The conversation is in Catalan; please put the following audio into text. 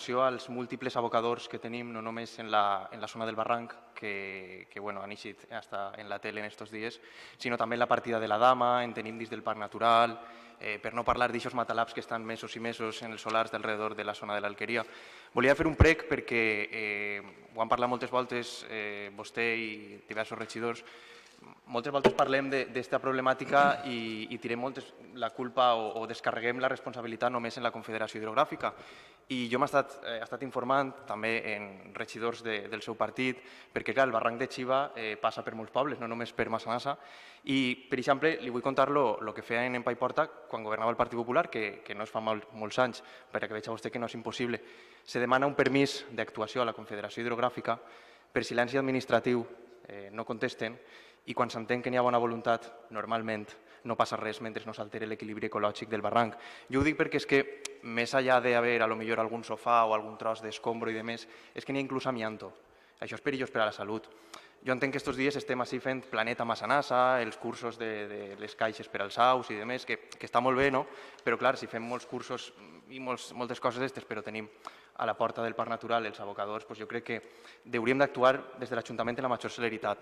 relació als múltiples abocadors que tenim, no només en la zona del barranc, que han eixit en la tele en aquests dies, sinó també en la partida de la Dama, en tenim dins del Parc Natural, per no parlar d'aixòs matalabs que estan mesos i mesos en els solars d'alrededor de la zona de l'Alqueria. Volia fer un prec perquè ho han parlat moltes voltes vostè i diversos regidors. Moltes voltes parlem d'esta problemàtica i tirem la culpa o descarreguem la responsabilitat només en la Confederació Hidrogràfica. I jo m'he estat informant també en regidors del seu partit, perquè clar, el barranc de Xiva passa per molts pobles, no només per Massanassa, i per exemple li vull contar el que feien en Paiporta quan governava el Partit Popular, que no es fa molts anys, perquè veig a vostè que no és impossible. Se demana un permís d'actuació a la Confederació Hidrogràfica, per silenci administratiu no contesten, i quan s'entén que n'hi ha bona voluntat, normalment no passa res mentre no s'alteri l'equilibri ecològic del barranc. Jo ho dic perquè és que, més enllà d'haver potser algun sofà o algun tros d'escombro i de més, és que n'hi ha inclús amianto. Això és perillós per a la salut. Jo entenc que aquests dies estem així fent Planeta Massanassa, els cursos de les caixes per als aus i de més, que està molt bé, no? Però clar, si fem molts cursos i moltes coses d'aquestes, però tenim a la porta del Parc Natural els abocadors, jo crec que hauríem d'actuar des de l'Ajuntament amb la major celeritat.